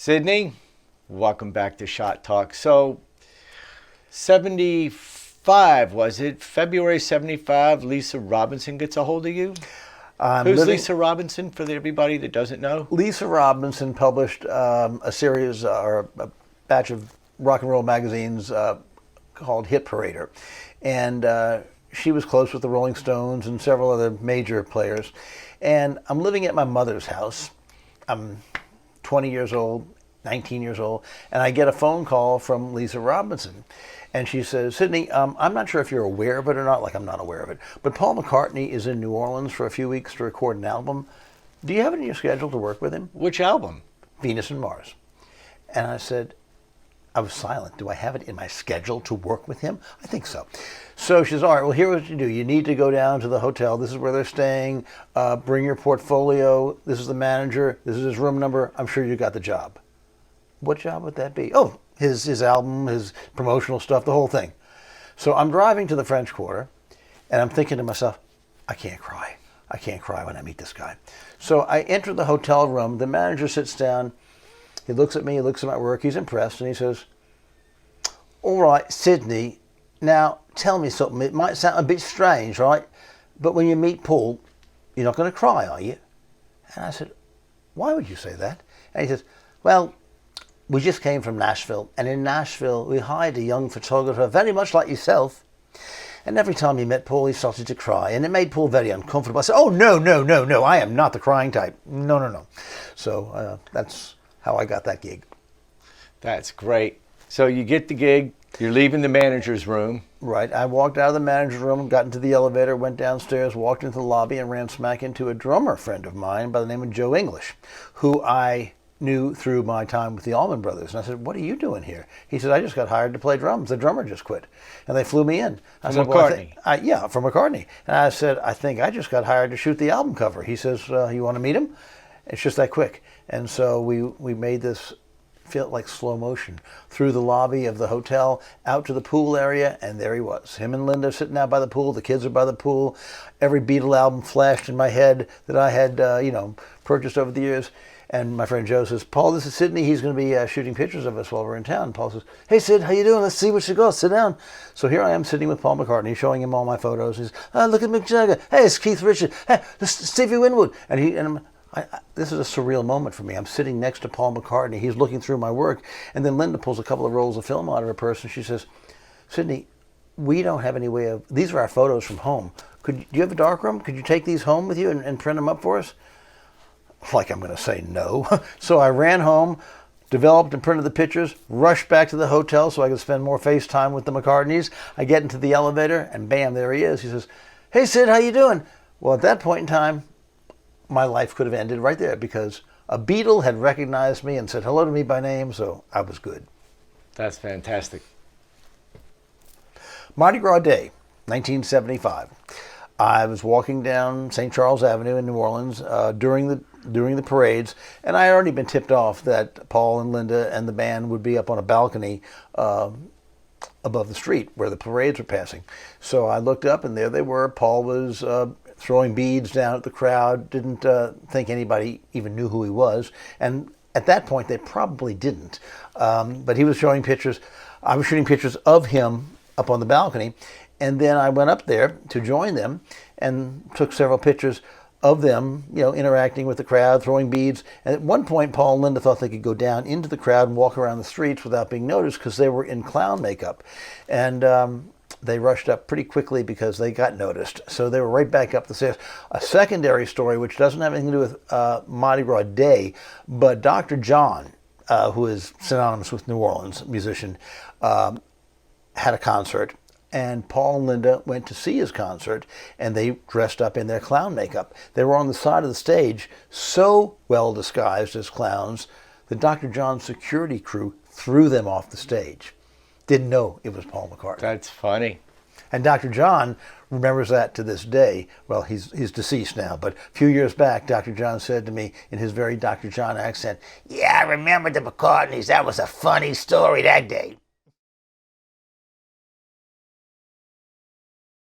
Sidney, welcome back to Shot Talk. So, 75, was it? February 75, Lisa Robinson gets a hold of you? Who's Lisa Robinson, for everybody that doesn't know? Lisa Robinson published a series or a batch of rock and roll magazines called Hit Parader. And she was close with the Rolling Stones and several other major players. And I'm living at my mother's house. I'm 20 years old, 19 years old, and I get a phone call from Lisa Robinson. And she says, Sidney, I'm not sure if you're aware of it or not, like I'm not aware of it, but Paul McCartney is in New Orleans for a few weeks to record an album. Do you have it in your schedule to work with him? Which album? Venus and Mars. And I said, I was silent. Do I have it in my schedule to work with him? I think so. So she says, all right, well, here's what you do. You need to go down to the hotel. This is where they're staying. Bring your portfolio. This is the manager. This is his room number. I'm sure you got the job. What job would that be? Oh, his album, his promotional stuff, the whole thing. So I'm driving to the French Quarter, and I'm thinking to myself, I can't cry. I can't cry when I meet this guy. So I enter the hotel room. The manager sits down. He looks at me. He looks at my work. He's impressed, and he says, all right, Sidney, now tell me something. It might sound a bit strange, right? But when you meet Paul, you're not going to cry, are you? And I said, why would you say that? And he says, well, we just came from Nashville, and in Nashville we hired a young photographer very much like yourself, and every time he met Paul he started to cry, and it made Paul very uncomfortable. I said, oh, no, I am not the crying type. No. So that's how I got that gig. That's great. So you get the gig, you're leaving the manager's room. Right. I walked out of the manager's room, got into the elevator, went downstairs, walked into the lobby, and ran smack into a drummer friend of mine by the name of Joe English, who I knew through my time with the Allman Brothers. And I said, what are you doing here? He said, I just got hired to play drums. The drummer just quit. And they flew me in. From McCartney? Yeah, from McCartney. And I said, I think I just got hired to shoot the album cover. He says, you want to meet him? It's just that quick. And so we made this feel like slow motion through the lobby of the hotel, out to the pool area, and there he was. Him and Linda sitting out by the pool. The kids are by the pool. Every Beatle album flashed in my head that I had, purchased over the years. And my friend Joe says, Paul, this is Sidney. He's going to be shooting pictures of us while we're in town. Paul says, hey, Sid, how you doing? Let's see what you got. Sit down. So here I am sitting with Paul McCartney, showing him all my photos. He says, look at Mick Jagger. Hey, it's Keith Richards. Hey, this is Stevie Winwood. This is a surreal moment for me. I'm sitting next to Paul McCartney. He's looking through my work. And then Linda pulls a couple of rolls of film out of her purse, and she says, Sidney, we don't have any way of... These are our photos from home. Do you have a darkroom? Could you take these home with you and print them up for us? Like I'm going to say no. So I ran home, developed and printed the pictures, rushed back to the hotel so I could spend more face time with the McCartneys. I get into the elevator, and bam, there he is. He says, hey, Sid, how you doing? Well, at that point in time, my life could have ended right there because a Beatle had recognized me and said hello to me by name, so I was good. That's fantastic. Mardi Gras Day, 1975. I was walking down St. Charles Avenue in New Orleans during the parades, and I had already been tipped off that Paul and Linda and the band would be up on a balcony above the street where the parades were passing. So I looked up, and there they were. Paul was throwing beads down at the crowd, didn't think anybody even knew who he was, and at that point they probably didn't. But he was showing pictures. I was shooting pictures of him up on the balcony. And then I went up there to join them and took several pictures of them, interacting with the crowd, throwing beads. And at one point, Paul and Linda thought they could go down into the crowd and walk around the streets without being noticed because they were in clown makeup. And they rushed up pretty quickly because they got noticed. So they were right back up the stairs. A secondary story, which doesn't have anything to do with Mardi Gras Day, but Dr. John, who is synonymous with New Orleans, musician, had a concert. And Paul and Linda went to see his concert, and they dressed up in their clown makeup. They were on the side of the stage, so well disguised as clowns that Dr. John's security crew threw them off the stage. Didn't know it was Paul McCartney. That's funny. And Dr. John remembers that to this day. Well, he's deceased now, but a few years back, Dr. John said to me in his very Dr. John accent, yeah, I remember the McCartneys. That was a funny story that day.